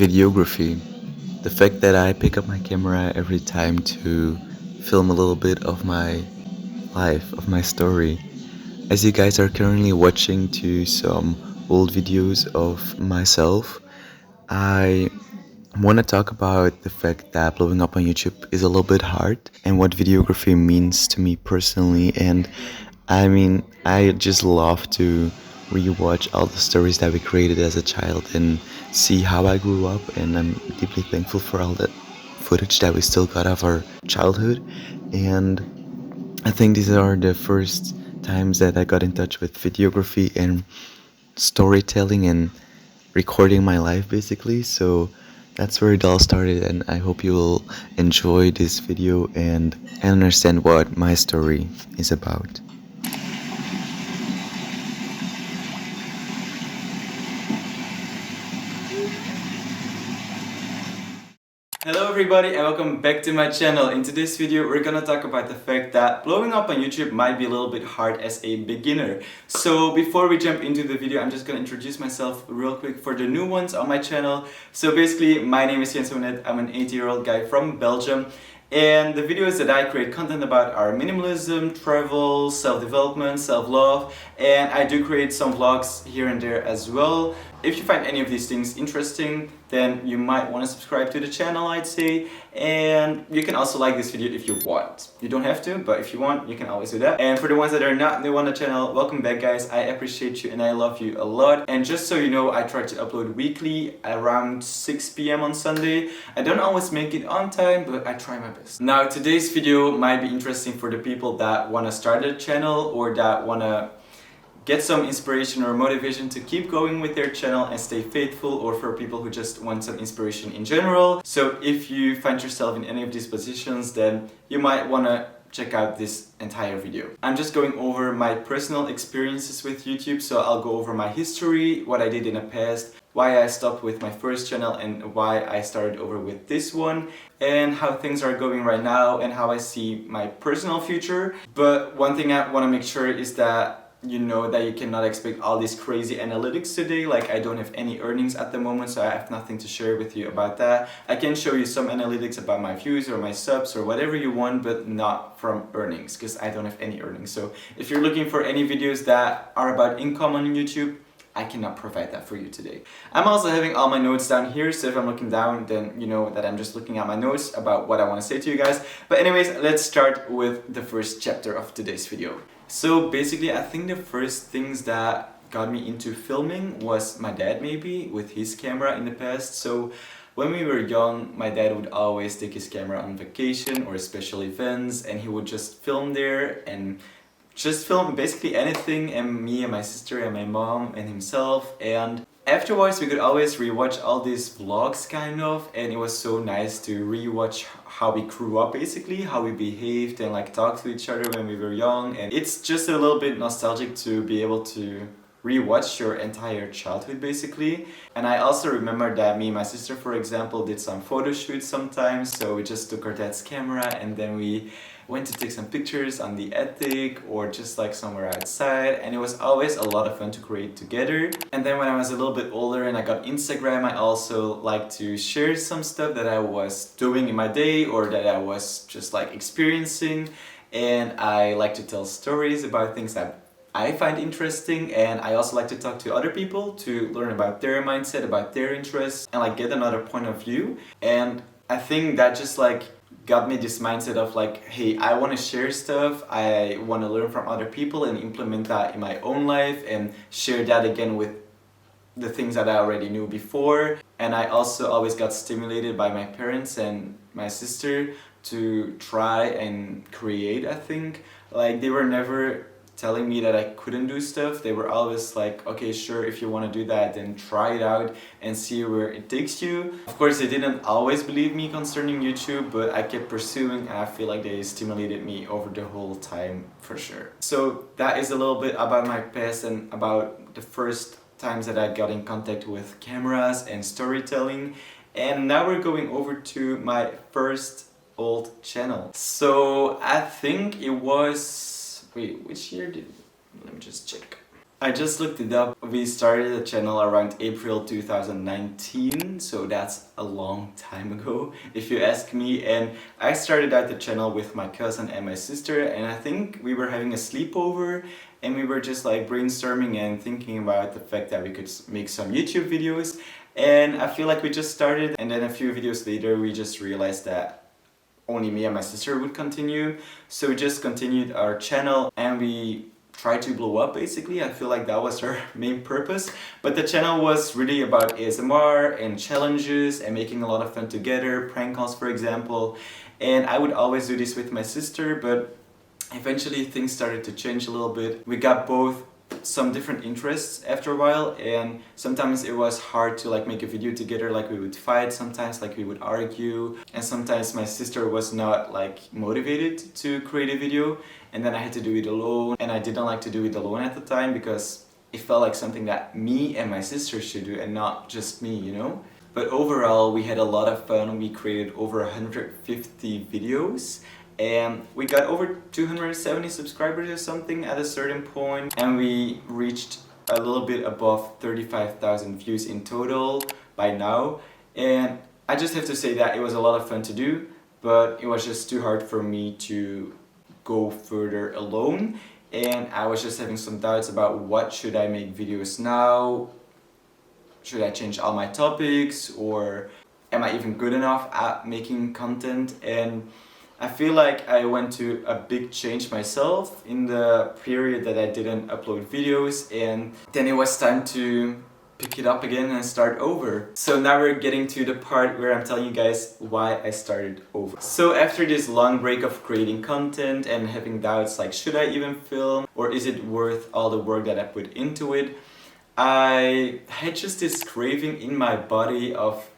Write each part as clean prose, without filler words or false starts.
videography. The fact that I pick up my camera every time to film a little bit of my life, of my story. As you guys are currently watching to some old videos of myself, I want to talk about the fact that blowing up on YouTube is a little bit hard and what videography means to me personally. And I just love to rewatch all the stories that we created as a child and see how I grew up. And I'm deeply thankful for all that footage that we still got of our childhood. And I think these are the first times that I got in touch with videography and storytelling and recording my life basically. So that's where it all started, and I hope you will enjoy this video and understand what my story is about. Hello everybody and welcome back to my channel. In today's video we're gonna talk about the fact that blowing up on YouTube might be a little bit hard as a beginner. So before we jump into the video, I'm just gonna introduce myself real quick for the new ones on my channel. So basically, my name is Jens. I'm an 80-year-old guy from Belgium. And the videos that I create content about are minimalism, travel, self-development, self-love, and I do create some vlogs here and there as well. If you find any of these things interesting, then you might want to subscribe to the channel, I'd say. And you can also like this video if you want. You don't have to, but if you want, you can always do that. And for the ones that are not new on the channel, welcome back guys. I appreciate you and I love you a lot. And just so you know, I try to upload weekly around 6 p.m. on Sunday. I don't always make it on time, but I try my best. Now, today's video might be interesting for the people that want to start a channel or that want to get some inspiration or motivation to keep going with their channel and stay faithful, or for people who just want some inspiration in general. So if you find yourself in any of these positions, then you might want to check out this entire video. I'm just going over my personal experiences with YouTube, so I'll go over my history, what I did in the past, why I stopped with my first channel and why I started over with this one, and how things are going right now and how I see my personal future. But one thing I want to make sure is that you know that you cannot expect all these crazy analytics today. Like, I don't have any earnings at the moment, so I have nothing to share with you about that. I can show you some analytics about my views or my subs or whatever you want, but not from earnings, because I don't have any earnings. So if you're looking for any videos that are about income on YouTube, I cannot provide that for you today. I'm also having all my notes down here, so if I'm looking down, then you know that I'm just looking at my notes about what I want to say to you guys. But anyways, let's start with the first chapter of today's video. So basically, I think the first things that got me into filming was my dad, maybe, with his camera in the past. So when we were young, my dad would always take his camera on vacation or special events, and he would just film there and just film basically anything, and me and my sister and my mom and himself. And afterwards we could always rewatch all these vlogs kind of, and it was so nice to rewatch how we grew up, basically how we behaved and like talked to each other when we were young. And it's just a little bit nostalgic to be able to rewatch your entire childhood basically. And I also remember that me and my sister, for example, did some photo shoots sometimes. So we just took our dad's camera and then we went to take some pictures on the attic or just like somewhere outside, and it was always a lot of fun to create together. And then when I was a little bit older and I got Instagram, I also like to share some stuff that I was doing in my day or that I was just like experiencing, and I like to tell stories about things that I find interesting, and I also like to talk to other people to learn about their mindset, about their interests, and like get another point of view. And I think that just like got me this mindset of like, hey, I want to share stuff, I want to learn from other people and implement that in my own life and share that again with the things that I already knew before. And I also always got stimulated by my parents and my sister to try and create, I think. Like, they were never telling me that I couldn't do stuff. They were always like, okay, sure, if you want to do that, then try it out and see where it takes you. Of course, they didn't always believe me concerning YouTube, but I kept pursuing, and I feel like they stimulated me over the whole time for sure. So that is a little bit about my past and about the first times that I got in contact with cameras and storytelling. And now we're going over to my first old channel. So I think it was, wait, which year did, let me just check. I just looked it up. We started the channel around April 2019, so that's a long time ago, if you ask me. And I started out the channel with my cousin and my sister, and I think we were having a sleepover, and we were just like brainstorming and thinking about the fact that we could make some YouTube videos. And I feel like we just started, and then a few videos later we just realized that only me and my sister would continue. So we just continued our channel and we tried to blow up basically. I feel like that was our main purpose. But the channel was really about ASMR and challenges and making a lot of fun together, prank calls for example. And I would always do this with my sister, but eventually things started to change a little bit. We got both some different interests after a while, and sometimes it was hard to like make a video together. Like we would fight sometimes, like we would argue, and sometimes my sister was not like motivated to create a video, and then I had to do it alone, and I didn't like to do it alone at the time because it felt like something that me and my sister should do and not just me, you know? But overall we had a lot of fun. We created over 150 videos and we got over 270 subscribers or something at a certain point, and we reached a little bit above 35,000 views in total by now. And I just have to say that it was a lot of fun to do, but it was just too hard for me to go further alone, and I was just having some doubts about what should I make videos now. Should I change all my topics, or am I even good enough at making content? And I feel like I went to a big change myself in the period that I didn't upload videos, and then it was time to pick it up again and start over. So now we're getting to the part where I'm telling you guys why I started over. So after this long break of creating content and having doubts like should I even film, or is it worth all the work that I put into it, I had just this craving in my body of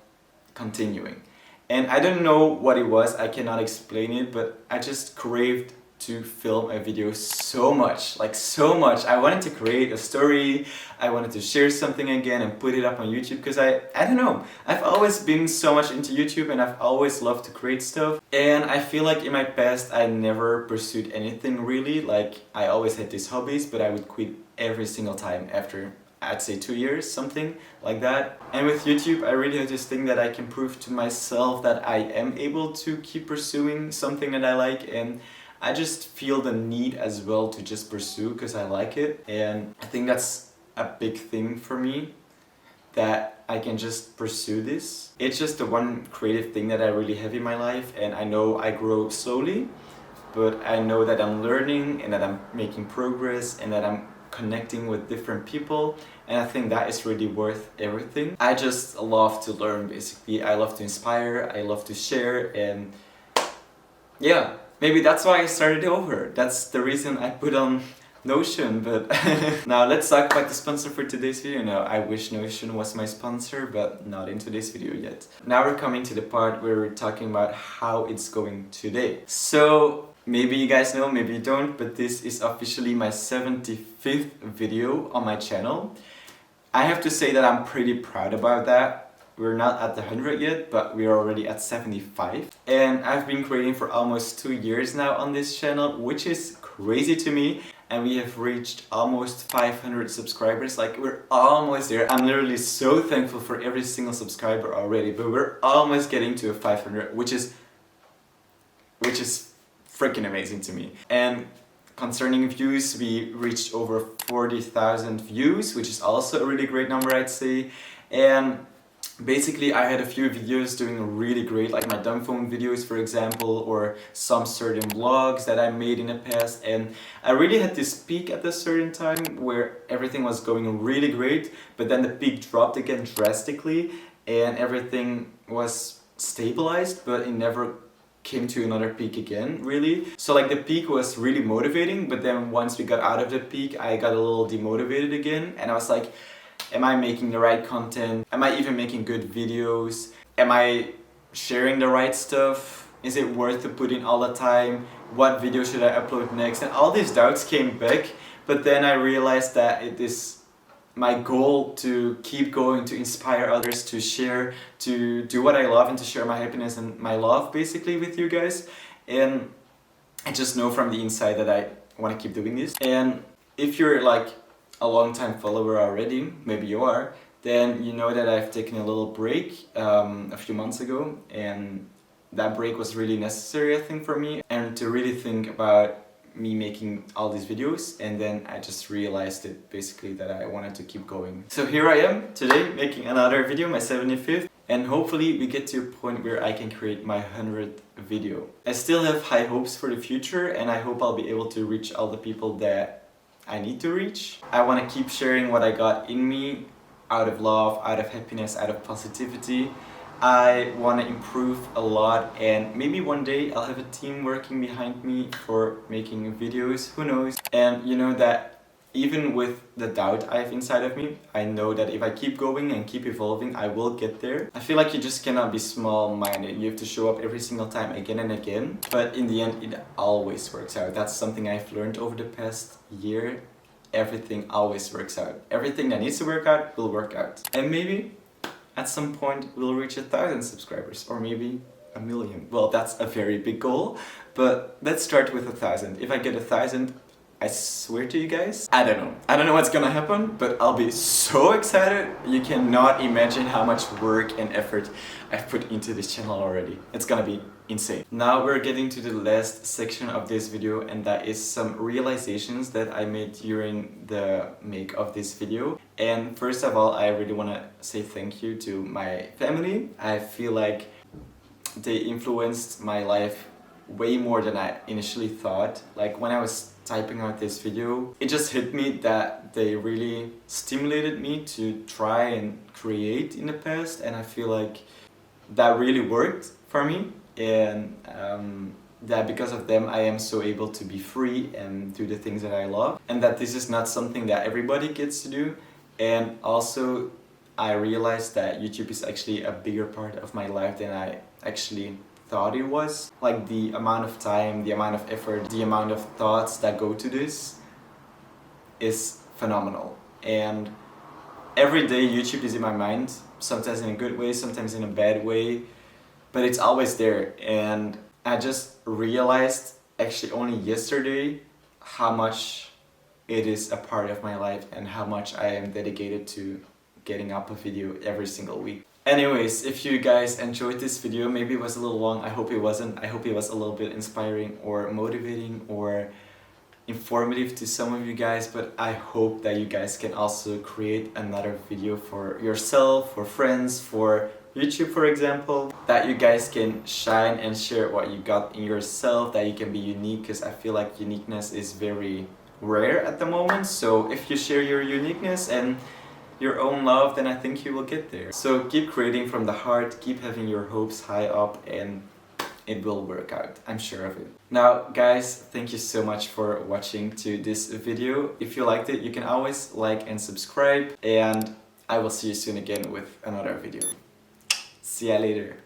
continuing. And I don't know what it was, I cannot explain it, but I just craved to film a video so much, like so much. I wanted to create a story, I wanted to share something again and put it up on YouTube, because I don't know, I've always been so much into YouTube and I've always loved to create stuff. And I feel like in my past I never pursued anything really, like I always had these hobbies, but I would quit every single time after I'd say 2 years, something like that. And with YouTube, I really have this thing that I can prove to myself that I am able to keep pursuing something that I like, and I just feel the need as well to just pursue because I like it. And I think that's a big thing for me, that I can just pursue this. It's just the one creative thing that I really have in my life, and I know I grow slowly, but I know that I'm learning and that I'm making progress and that I'm connecting with different people, and I think that is really worth everything. I just love to learn basically. I love to inspire, I love to share, and yeah, maybe that's why I started over. That's the reason I put on Notion. But now let's talk about the sponsor for today's video. Now I wish Notion was my sponsor, but not in today's video yet. Now we're coming to the part where we're talking about how it's going today. So maybe you guys know, maybe you don't, but this is officially my 75th video on my channel. I have to say that I'm pretty proud about that. We're not at the 100 yet, but we're already at 75. And I've been creating for almost 2 years now on this channel, which is crazy to me. And we have reached almost 500 subscribers, like we're almost there. I'm literally so thankful for every single subscriber already, but we're almost getting to a 500, which is freaking amazing to me. And concerning views, we reached over 40,000 views, which is also a really great number, I'd say. And basically I had a few videos doing really great, like my dumb phone videos for example, or some certain vlogs that I made in the past, and I really had this peak at a certain time where everything was going really great, but then the peak dropped again drastically and everything was stabilized, but it never came to another peak again, really. So like the peak was really motivating, but then once we got out of the peak I got a little demotivated again, and I was like, am I making the right content? Am I even making good videos? Am I sharing the right stuff? Is it worth to put in all the time? What video should I upload next? And all these doubts came back, but then I realized that it is my goal to keep going, to inspire others, to share, to do what I love, and to share my happiness and my love basically with you guys. And I just know from the inside that I want to keep doing this. And if you're like a long time follower already, maybe you are, then you know that I've taken a little break a few months ago, and that break was really necessary, I think, for me, and to really think about me making all these videos. And then I just realized it basically that I wanted to keep going. So here I am today making another video, my 75th, and hopefully we get to a point where I can create my 100th video. I still have high hopes for the future, and I hope I'll be able to reach all the people that I need to reach. I want to keep sharing what I got in me, out of love, out of happiness, out of positivity. I want to improve a lot, and maybe one day I'll have a team working behind me for making videos, who knows. And you know that even with the doubt I have inside of me, I know that if I keep going and keep evolving, I will get there. I feel like you just cannot be small-minded. You have to show up every single time again and again, but in the end it always works out. That's something I've learned over the past year. Everything always works out. Everything that needs to work out will work out. And maybe at some point we'll reach 1,000 subscribers, or maybe 1,000,000. Well, that's a very big goal, but let's start with 1,000. If I get 1,000, I swear to you guys, I don't know what's gonna happen, but I'll be so excited. You cannot imagine how much work and effort I've put into this channel already. It's gonna be insane. Now we're getting to the last section of this video, and that is some realizations that I made during the make of this video. And first of all, I really want to say thank you to my family. I feel like they influenced my life way more than I initially thought. Like when I was typing out this video, it just hit me that they really stimulated me to try and create in the past, and I feel like that really worked for me. And that because of them I am so able to be free and do the things that I love, and that this is not something that everybody gets to do. And also I realized that YouTube is actually a bigger part of my life than I actually thought it was. Like the amount of time, the amount of effort, the amount of thoughts that go to this is phenomenal. And every day YouTube is in my mind, sometimes in a good way, sometimes in a bad way, but it's always there. And I just realized actually only yesterday how much it is a part of my life and how much I am dedicated to getting up a video every single week. Anyways, if you guys enjoyed this video, maybe it was a little long, I hope it wasn't. I hope it was a little bit inspiring or motivating or informative to some of you guys, but I hope that you guys can also create another video for yourself, for friends, for YouTube, for example, that you guys can shine and share what you got in yourself, that you can be unique, because I feel like uniqueness is very rare at the moment. So if you share your uniqueness and your own love, then I think you will get there. So keep creating from the heart, keep having your hopes high up, and it will work out, I'm sure of it. Now guys, thank you so much for watching to this video. If you liked it, you can always like and subscribe, and I will see you soon again with another video. See ya later.